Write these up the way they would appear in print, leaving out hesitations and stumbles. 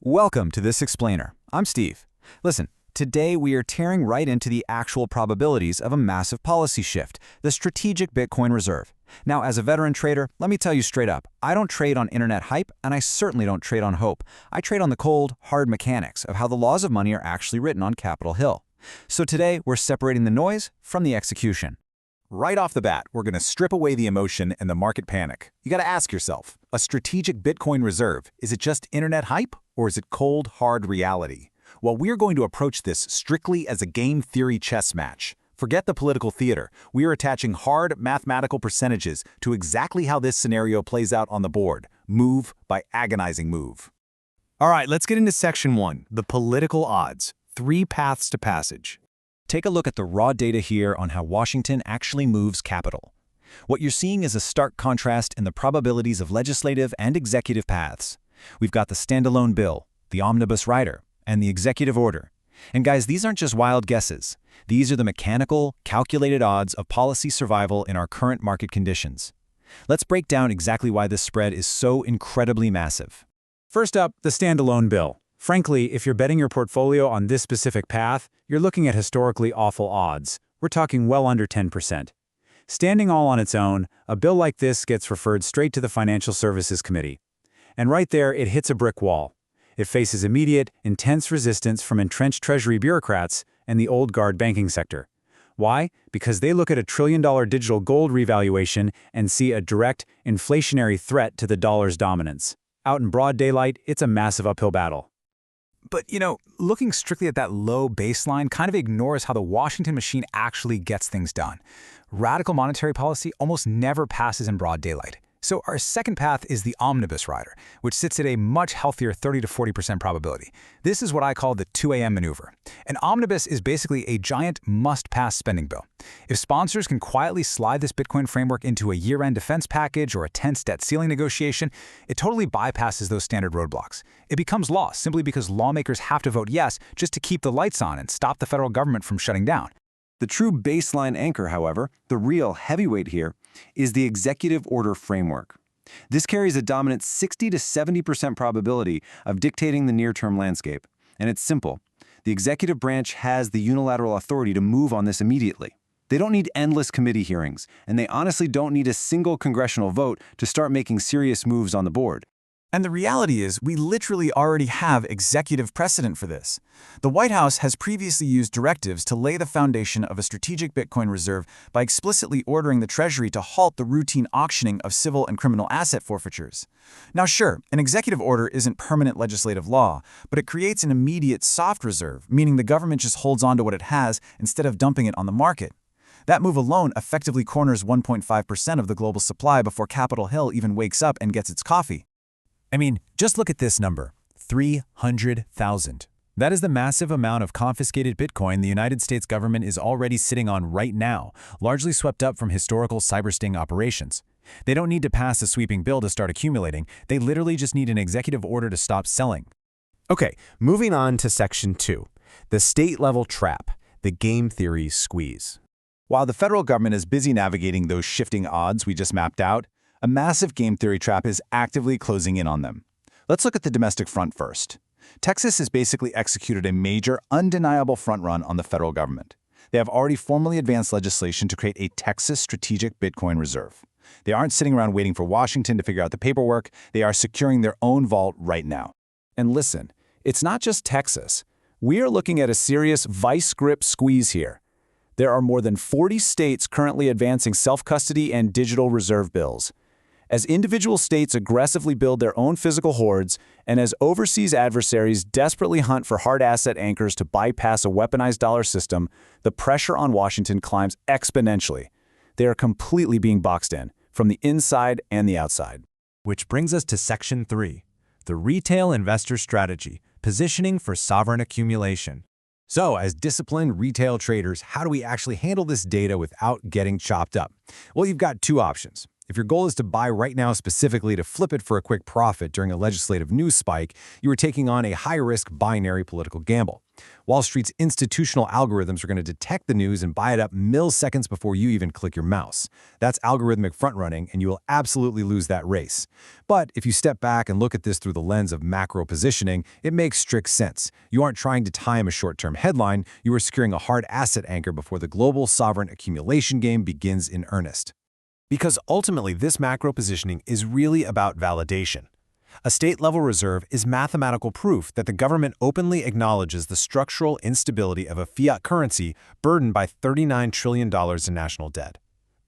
Welcome to this explainer. I'm Steve. Listen, today we are tearing right into the actual probabilities of a massive policy shift, the strategic Bitcoin reserve. Now, as a veteran trader, let me tell you straight up, I don't trade on internet hype, and I certainly don't trade on hope. I trade on the cold, hard mechanics of how the laws of money are actually written on Capitol Hill. So today, we're separating the noise from the execution. Right off the bat, we're going to strip away the emotion and the market panic. You got to ask yourself, a strategic Bitcoin reserve, is it just internet hype or is it cold, hard reality? Well, we're going to approach this strictly as a game theory chess match. Forget the political theater. We are attaching hard mathematical percentages to exactly how this scenario plays out on the board, move by agonizing move. All right, let's get into section 1, the political odds, 3 paths to passage. Take a look at the raw data here on how Washington actually moves capital. What you're seeing is a stark contrast in the probabilities of legislative and executive paths. We've got the standalone bill, the omnibus rider, and the executive order. And guys, these aren't just wild guesses. These are the mechanical, calculated odds of policy survival in our current market conditions. Let's break down exactly why this spread is so incredibly massive. First up, the standalone bill. Frankly, if you're betting your portfolio on this specific path, you're looking at historically awful odds. We're talking well under 10%. Standing all on its own, a bill like this gets referred straight to the Financial Services Committee. And right there, it hits a brick wall. It faces immediate, intense resistance from entrenched Treasury bureaucrats and the old guard banking sector. Why? Because they look at a $1 trillion digital gold revaluation and see a direct, inflationary threat to the dollar's dominance. Out in broad daylight, it's a massive uphill battle. But, looking strictly at that low baseline kind of ignores how the Washington machine actually gets things done. Radical monetary policy almost never passes in broad daylight. So our second path is the omnibus rider, which sits at a much healthier 30 to 40% probability. This is what I call the 2 a.m. maneuver. An omnibus is basically a giant must-pass spending bill. If sponsors can quietly slide this Bitcoin framework into a year-end defense package or a tense debt ceiling negotiation, it totally bypasses those standard roadblocks. It becomes law simply because lawmakers have to vote yes just to keep the lights on and stop the federal government from shutting down. The true baseline anchor, however, the real heavyweight here, is the executive order framework. This carries a dominant 60 to 70% probability of dictating the near-term landscape. And it's simple. The executive branch has the unilateral authority to move on this immediately. They don't need endless committee hearings, and they honestly don't need a single congressional vote to start making serious moves on the board. And the reality is, we literally already have executive precedent for this. The White House has previously used directives to lay the foundation of a strategic Bitcoin reserve by explicitly ordering the Treasury to halt the routine auctioning of civil and criminal asset forfeitures. Now sure, an executive order isn't permanent legislative law, but it creates an immediate soft reserve, meaning the government just holds on to what it has instead of dumping it on the market. That move alone effectively corners 1.5% of the global supply before Capitol Hill even wakes up and gets its coffee. I mean, just look at this number, 300,000. That is the massive amount of confiscated Bitcoin the United States government is already sitting on right now, largely swept up from historical cybersting operations. They don't need to pass a sweeping bill to start accumulating, they literally just need an executive order to stop selling. Okay, moving on to section 2, the state-level trap, the game theory squeeze. While the federal government is busy navigating those shifting odds we just mapped out, a massive game theory trap is actively closing in on them. Let's look at the domestic front first. Texas has basically executed a major, undeniable front run on the federal government. They have already formally advanced legislation to create a Texas Strategic Bitcoin Reserve. They aren't sitting around waiting for Washington to figure out the paperwork. They are securing their own vault right now. And listen, it's not just Texas. We are looking at a serious vice grip squeeze here. There are more than 40 states currently advancing self-custody and digital reserve bills. As individual states aggressively build their own physical hoards, and as overseas adversaries desperately hunt for hard asset anchors to bypass a weaponized dollar system, the pressure on Washington climbs exponentially. They are completely being boxed in, from the inside and the outside. Which brings us to section 3, the retail investor strategy, positioning for sovereign accumulation. So, as disciplined retail traders, how do we actually handle this data without getting chopped up? Well, you've got two options. If your goal is to buy right now specifically to flip it for a quick profit during a legislative news spike, you are taking on a high-risk binary political gamble. Wall Street's institutional algorithms are going to detect the news and buy it up milliseconds before you even click your mouse. That's algorithmic front-running, and you will absolutely lose that race. But if you step back and look at this through the lens of macro positioning, it makes strict sense. You aren't trying to time a short-term headline, you are securing a hard asset anchor before the global sovereign accumulation game begins in earnest. Because ultimately, this macro positioning is really about validation. A state-level reserve is mathematical proof that the government openly acknowledges the structural instability of a fiat currency burdened by $39 trillion in national debt.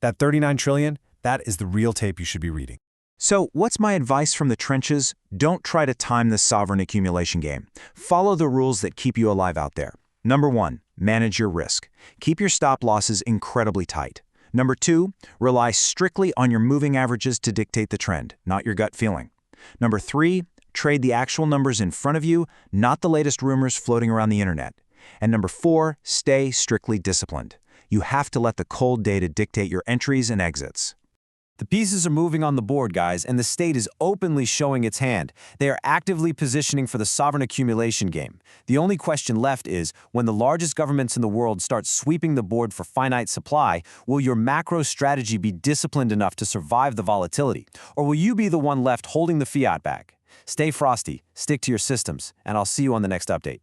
That $39 trillion, that is the real tape you should be reading. So, what's my advice from the trenches? Don't try to time the sovereign accumulation game. Follow the rules that keep you alive out there. Number 1, manage your risk. Keep your stop losses incredibly tight. Number 2, rely strictly on your moving averages to dictate the trend, not your gut feeling. Number 3, trade the actual numbers in front of you, not the latest rumors floating around the internet. And number 4, stay strictly disciplined. You have to let the cold data dictate your entries and exits. The pieces are moving on the board, guys, and the state is openly showing its hand. They are actively positioning for the sovereign accumulation game. The only question left is, when the largest governments in the world start sweeping the board for finite supply, will your macro strategy be disciplined enough to survive the volatility? Or will you be the one left holding the fiat back? Stay frosty, stick to your systems, and I'll see you on the next update.